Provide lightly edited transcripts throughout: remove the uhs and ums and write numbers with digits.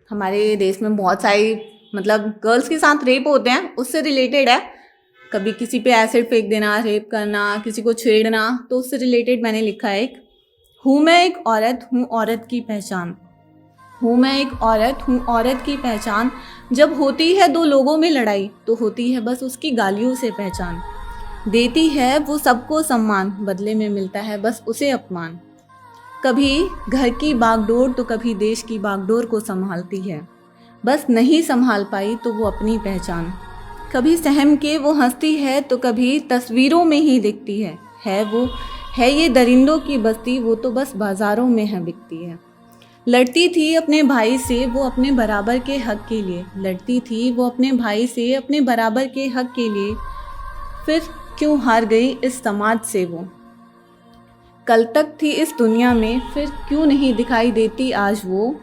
हमारे देश में बहुत सारी गर्ल्स के साथ रेप होते हैं, उससे रिलेटेड है। कभी किसी पे एसिड फेंक देना, रेप करना, किसी को छेड़ना, तो उससे रिलेटेड मैंने लिखा है एक। हूँ मैं एक औरत, हूँ औरत की पहचान। हूँ मैं एक औरत, हूँ औरत की पहचान। जब होती है दो लोगों में लड़ाई, तो होती है बस उसकी गालियों से पहचान। देती है वो सबको सम्मान, बदले में मिलता है बस उसे अपमान। कभी घर की बागडोर तो कभी देश की बागडोर को संभालती है, बस नहीं संभाल पाई तो वो अपनी पहचान। कभी सहम के वो हंसती है तो कभी तस्वीरों में ही दिखती है वो, है ये दरिंदों की बस्ती, वो तो बस बाजारों में है बिकती है। लड़ती थी अपने भाई से वो अपने बराबर के हक के लिए, लड़ती थी वो अपने भाई से अपने बराबर के हक के लिए। फिर क्यों हार गई इस समाज से वो, कल तक थी इस दुनिया में, फिर क्यों नहीं दिखाई देती आज वो।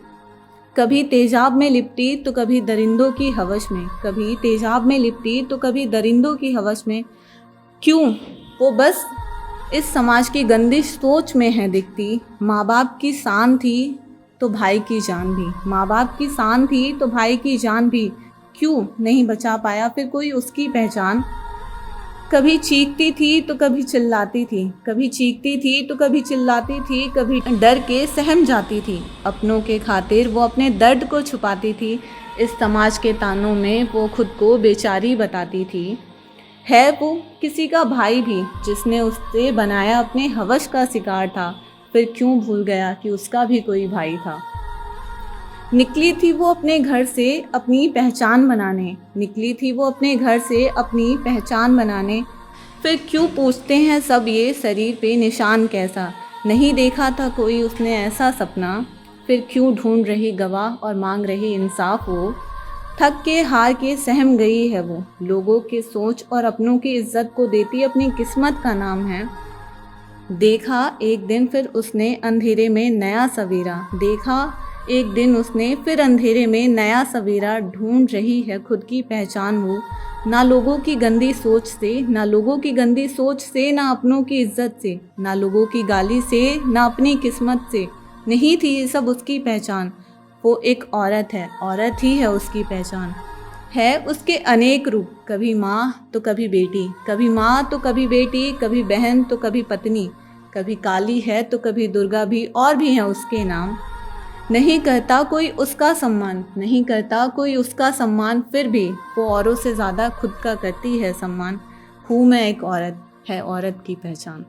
कभी तेजाब में लिपटी तो कभी दरिंदों की हवस में, कभी तेजाब में लिपटी तो कभी दरिंदों की हवस में। क्यों वो बस इस समाज की गंदी सोच में है दिखती। माँ बाप की शान थी तो भाई की जान भी, माँ बाप की शान थी तो भाई की जान भी, क्यों नहीं बचा पाया फिर कोई उसकी पहचान। कभी चीखती थी तो कभी चिल्लाती थी, कभी चीखती थी तो कभी चिल्लाती थी, कभी डर के सहम जाती थी। अपनों के खातिर वो अपने दर्द को छुपाती थी, इस समाज के तानों में वो खुद को बेचारी बताती थी। है वो किसी का भाई भी जिसने उससे बनाया अपने हवस का शिकार था, फिर क्यों भूल गया कि उसका भी कोई भाई था। निकली थी वो अपने घर से अपनी पहचान बनाने, निकली थी वो अपने घर से अपनी पहचान बनाने। फिर क्यों पूछते हैं सब ये शरीर पे निशान कैसा, नहीं देखा था कोई उसने ऐसा सपना। फिर क्यों ढूंढ रही गवाह और मांग रही इंसाफ वो, थक के हार के सहम गई है वो। लोगों के सोच और अपनों की इज्जत को देती अपनी किस्मत का नाम है। देखा एक दिन फिर उसने अंधेरे में नया सवेरा, देखा एक दिन उसने फिर अंधेरे में नया सवेरा। ढूंढ रही है खुद की पहचान वो, ना लोगों की गंदी सोच से, ना लोगों की गंदी सोच से, ना अपनों की इज्जत से, ना लोगों की गाली से, ना अपनी किस्मत से। नहीं थी ये सब उसकी पहचान, वो एक औरत है, औरत ही है उसकी पहचान। है उसके अनेक रूप, कभी माँ तो कभी बेटी, कभी माँ तो कभी बेटी, कभी बहन तो कभी पत्नी, कभी काली है तो कभी दुर्गा भी, और भी हैं उसके नाम। नहीं करता कोई उसका सम्मान, नहीं करता कोई उसका सम्मान, फिर भी वो औरों से ज़्यादा खुद का करती है सम्मान। हूँ मैं एक औरत, है औरत की पहचान।